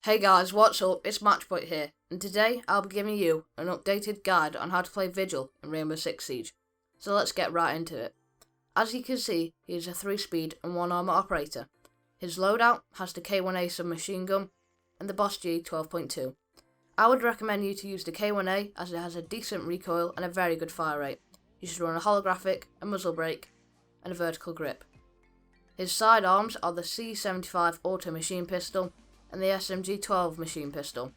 Hey guys, what's up? It's Matchpoint here, and today I'll be giving you an updated guide on how to play Vigil in Rainbow Six Siege. So let's get right into it. As you can see, he is a 3-speed and 1 armor operator. His loadout has the K1A submachine gun and the Boss G 12.2. I would recommend you to use the K1A as it has a decent recoil and a very good fire rate. You should run a holographic, a muzzle brake, and a vertical grip. His sidearms are the C75 auto machine pistol and the SMG-12 machine pistol.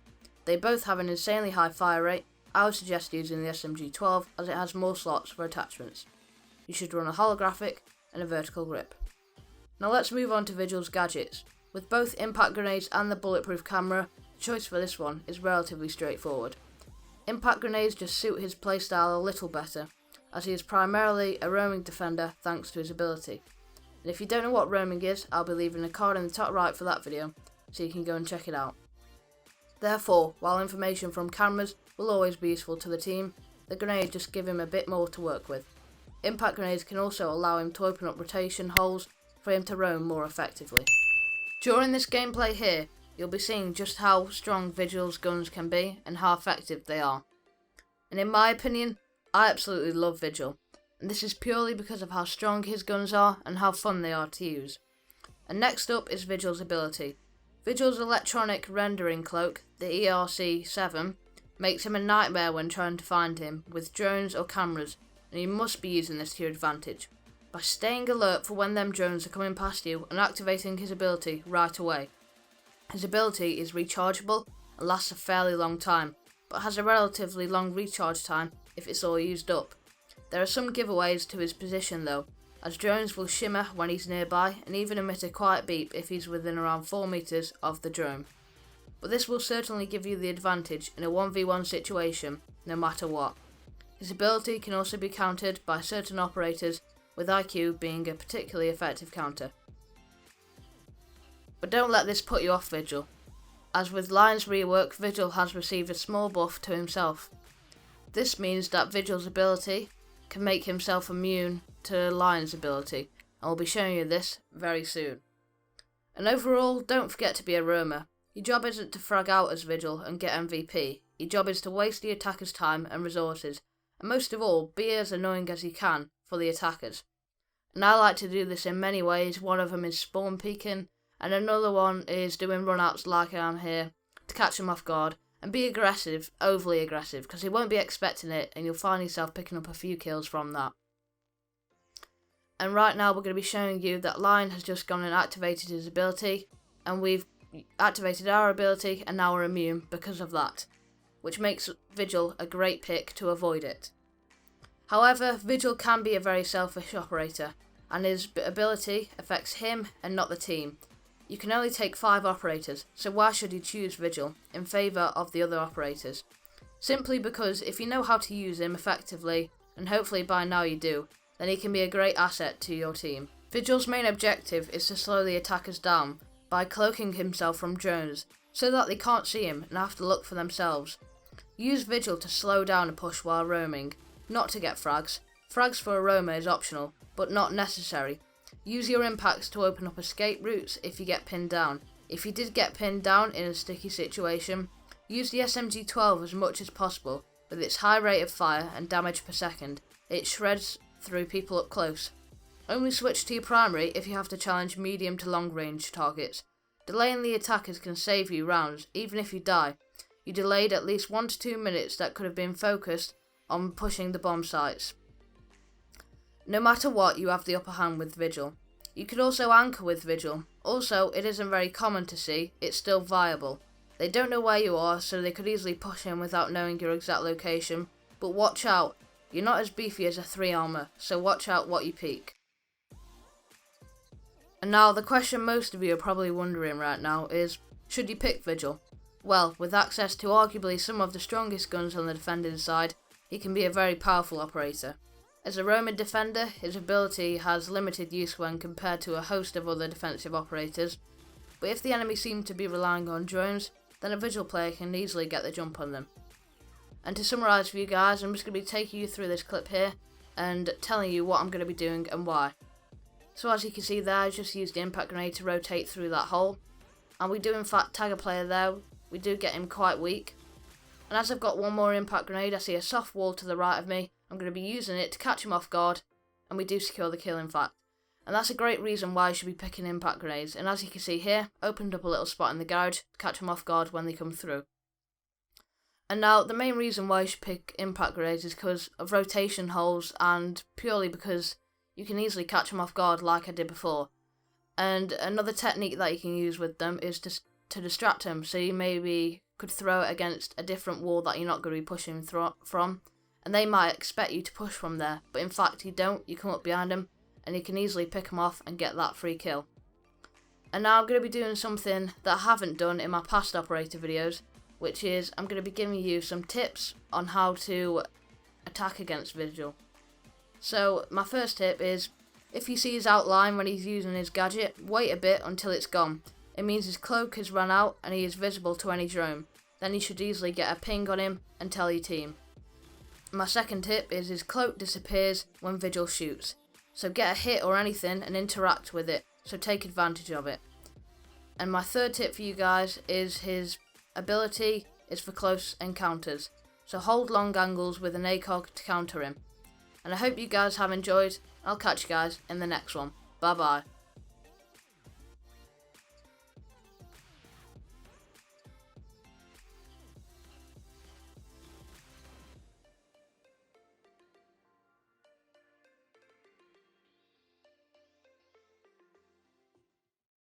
They both have an insanely high fire rate. I would suggest using the SMG-12 as it has more slots for attachments. You should run a holographic and a vertical grip. Now let's move on to Vigil's gadgets. With both impact grenades and the bulletproof camera, the choice for this one is relatively straightforward. Impact grenades just suit his playstyle a little better, as he is primarily a roaming defender thanks to his ability. And if you don't know what roaming is, I'll be leaving a card in the top right for that video, so you can go and check it out. Therefore, while information from cameras will always be useful to the team, the grenades just give him a bit more to work with. Impact grenades can also allow him to open up rotation holes for him to roam more effectively. During this gameplay here, you'll be seeing just how strong Vigil's guns can be and how effective they are. And in my opinion, I absolutely love Vigil, and this is purely because of how strong his guns are and how fun they are to use. And next up is Vigil's ability. Vigil's electronic rendering cloak, the ERC-7, makes him a nightmare when trying to find him with drones or cameras, and you must be using this to your advantage, by staying alert for when them drones are coming past you and activating his ability right away. His ability is rechargeable and lasts a fairly long time, but has a relatively long recharge time if it's all used up. There are some giveaways to his position though, as drones will shimmer when he's nearby and even emit a quiet beep if he's within around 4 meters of the drone. But this will certainly give you the advantage in a 1v1 situation, no matter what. His ability can also be countered by certain operators, with IQ being a particularly effective counter. But don't let this put you off Vigil, as with Lion's rework, Vigil has received a small buff to himself. This means that Vigil's ability can make himself immune to Lion's ability, and we'll be showing you this very soon. And overall, don't forget to be a roamer. Your job isn't to frag out as Vigil and get MVP, your job is to waste the attacker's time and resources, and most of all, be as annoying as you can for the attackers. And I like to do this in many ways. One of them is spawn peeking, and another one is doing runouts like I am here, to catch him off guard, and be aggressive, overly aggressive, because he won't be expecting it, and you'll find yourself picking up a few kills from that. And right now we're going to be showing you that Lion has just gone and activated his ability, and we've activated our ability and now we're immune because of that, which makes Vigil a great pick to avoid it. However, Vigil can be a very selfish operator, and his ability affects him and not the team. You can only take 5 operators, so why should you choose Vigil in favour of the other operators? Simply because if you know how to use him effectively, and hopefully by now you do, then he can be a great asset to your team. Vigil's main objective is to slow the attackers down by cloaking himself from drones, so that they can't see him and have to look for themselves. Use Vigil to slow down a push while roaming, not to get frags. Frags for a roamer is optional, but not necessary. Use your impacts to open up escape routes if you get pinned down. If you did get pinned down in a sticky situation, use the SMG-12 as much as possible. With its high rate of fire and damage per second, it shreds through people up close. Only switch to your primary if you have to challenge medium to long range targets. Delaying the attackers can save you rounds, even if you die. You delayed at least 1 to 2 minutes that could have been focused on pushing the bomb sites. No matter what, you have the upper hand with Vigil. You could also anchor with Vigil. Also, it isn't very common to see, it's still viable. They don't know where you are, so they could easily push in without knowing your exact location, but watch out. You're not as beefy as a 3 armor, so watch out what you peek. And now the question most of you are probably wondering right now is, should you pick Vigil? Well, with access to arguably some of the strongest guns on the defending side, he can be a very powerful operator. As a roaming defender, his ability has limited use when compared to a host of other defensive operators, but if the enemy seem to be relying on drones, then a Vigil player can easily get the jump on them. And to summarise for you guys, I'm just going to be taking you through this clip here and telling you what I'm going to be doing and why. So as you can see there, I just used the impact grenade to rotate through that hole. and we do in fact tag a player there. We do get him quite weak. And as I've got one more impact grenade, I see a soft wall to the right of me. I'm going to be using it to catch him off guard, and we do secure the kill in fact. And that's a great reason why you should be picking impact grenades. And as you can see here, opened up a little spot in the garage to catch him off guard when they come through. And now the main reason why you should pick impact grenades is because of rotation holes, and purely because you can easily catch them off guard like I did before. And another technique that you can use with them is to distract them, so you maybe could throw it against a different wall that you're not going to be pushing from, and they might expect you to push from there, but in fact you don't. You come up behind them and you can easily pick them off and get that free kill. And now I'm going to be doing something that I haven't done in my past operator videos, which is I'm going to be giving you some tips on how to attack against Vigil. So my first tip is, if you see his outline when he's using his gadget, wait a bit until it's gone. It means his cloak has run out and he is visible to any drone. Then you should easily get a ping on him and tell your team. My second tip is his cloak disappears when Vigil shoots. So get a hit or anything and interact with it, so take advantage of it. And my third tip for you guys is his ability is for close encounters. So hold long angles with an ACOG to counter him. And I hope you guys have enjoyed. I'll catch you guys in the next one. Bye bye.